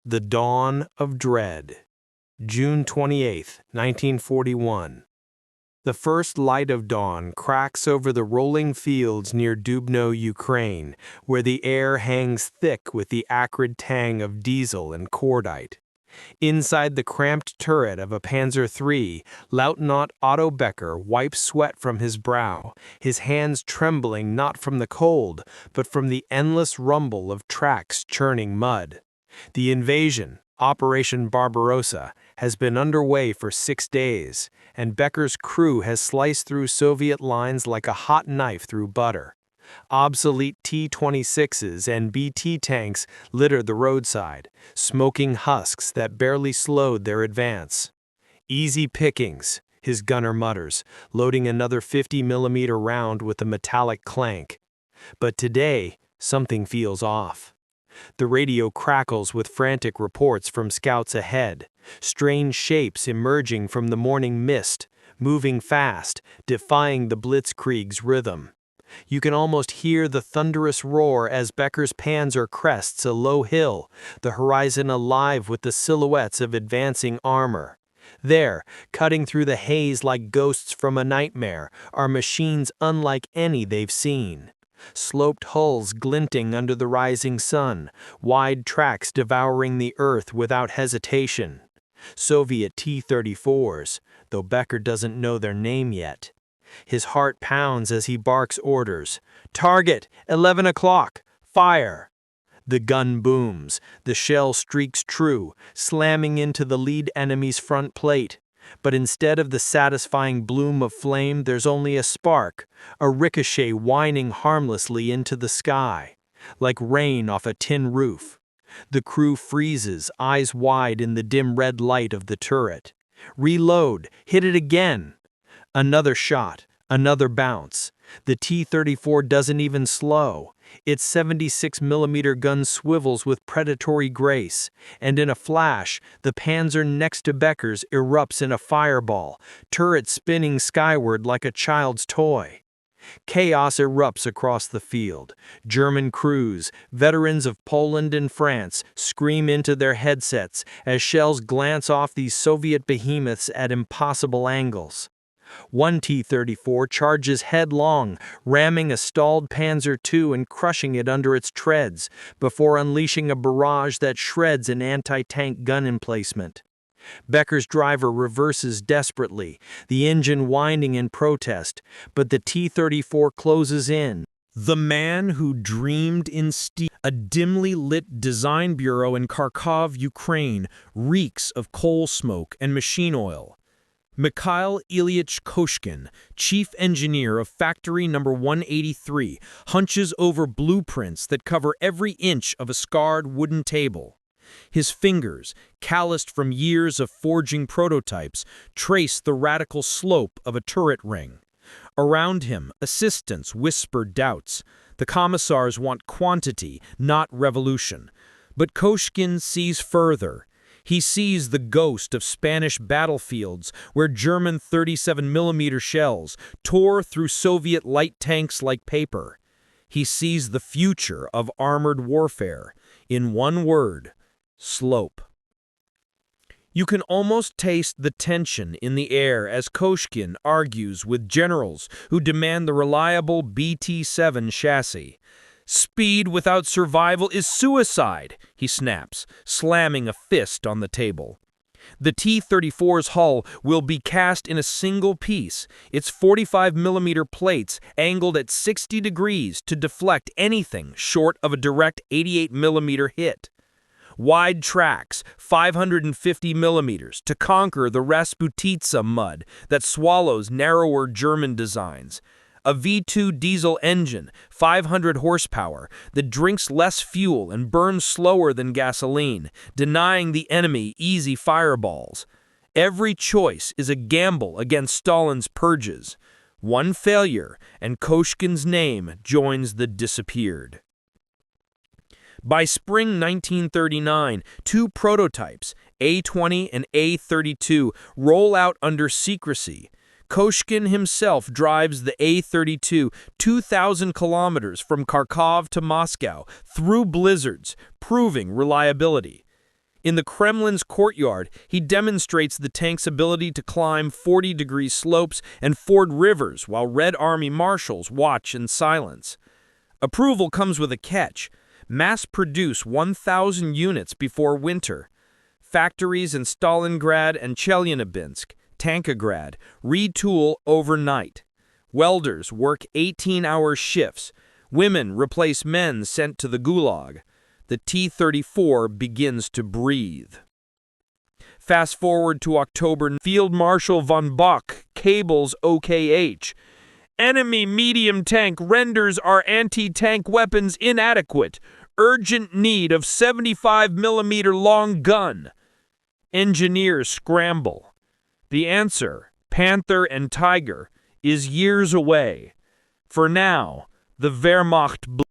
The Dawn of Dread, June 28, 1941. The first light of dawn cracks over the rolling fields near Dubno, Ukraine, where the air hangs thick with the acrid tang of diesel and cordite. Inside the cramped turret of a Panzer III, Lieutenant Otto Becker wipes sweat from his brow, his hands trembling not from the cold, but from the endless rumble of tracks churning mud. The invasion, Operation Barbarossa, has been underway for 6 days, and Becker's crew has sliced through Soviet lines like a hot knife through butter. Obsolete T-26s and BT tanks litter the roadside, smoking husks that barely slowed their advance. "Easy pickings," his gunner mutters, loading another 50mm round with a metallic clank. But today, something feels off. The radio crackles with frantic reports from scouts ahead, strange shapes emerging from the morning mist, moving fast, defying the blitzkrieg's rhythm. You can almost hear the thunderous roar as Becker's Panzer crests a low hill, the horizon alive with the silhouettes of advancing armor. There, cutting through the haze like ghosts from a nightmare, are machines unlike any they've seen. Sloped hulls glinting under the rising sun, wide tracks devouring the earth without hesitation. Soviet T-34s, though Becker doesn't know their name yet. His heart pounds as he barks orders. "Target, 11 o'clock, fire!" The gun booms, the shell streaks true, slamming into the lead enemy's front plate. But instead of the satisfying bloom of flame, there's only a spark, a ricochet whining harmlessly into the sky, like rain off a tin roof. The crew freezes, eyes wide in the dim red light of the turret. Reload, hit it again. Another shot, another bounce. The T-34 doesn't even slow. Its 76mm gun swivels with predatory grace, and in a flash, the Panzer next to Becker's erupts in a fireball, turret spinning skyward like a child's toy. Chaos erupts across the field. German crews, veterans of Poland and France, scream into their headsets as shells glance off these Soviet behemoths at impossible angles. One T-34 charges headlong, ramming a stalled Panzer II and crushing it under its treads, before unleashing a barrage that shreds an anti-tank gun emplacement. Becker's driver reverses desperately, the engine whining in protest, but the T-34 closes in. The man who dreamed in steel. A dimly lit design bureau in Kharkov, Ukraine, reeks of coal smoke and machine oil. Mikhail Ilyich Koshkin, chief engineer of factory number 183, hunches over blueprints that cover every inch of a scarred wooden table. His fingers, calloused from years of forging prototypes, trace the radical slope of a turret ring. Around him, assistants whisper doubts. The commissars want quantity, not revolution. But Koshkin sees further. He sees the ghost of Spanish battlefields where German 37mm shells tore through Soviet light tanks like paper. He sees the future of armored warfare. In one word, slope. You can almost taste the tension in the air as Koshkin argues with generals who demand the reliable BT-7 chassis. "Speed without survival is suicide," he snaps, slamming a fist on the table. The T-34's hull will be cast in a single piece, its 45mm plates angled at 60 degrees to deflect anything short of a direct 88mm hit. Wide tracks, 550mm, to conquer the Rasputitsa mud that swallows narrower German designs. A V2 diesel engine, 500 horsepower, that drinks less fuel and burns slower than gasoline, denying the enemy easy fireballs. Every choice is a gamble against Stalin's purges. One failure, and Koshkin's name joins the disappeared. By spring 1939, 2 prototypes, A-20 and A-32, roll out under secrecy. Koshkin himself drives the A-32 2,000 kilometers from Kharkov to Moscow through blizzards, proving reliability. In the Kremlin's courtyard, he demonstrates the tank's ability to climb 40-degree slopes and ford rivers while Red Army marshals watch in silence. Approval comes with a catch. Mass-produce 1,000 units before winter. Factories in Stalingrad and Chelyabinsk, Tankograd, retool overnight. Welders work 18-hour shifts. Women replace men sent to the Gulag. The T-34 begins to breathe. Fast forward to October. Field Marshal von Bock cables OKH. Enemy medium tank renders our anti-tank weapons inadequate. Urgent need of 75mm long gun. Engineers scramble. The answer, Panther and Tiger, is years away. For now, the Wehrmacht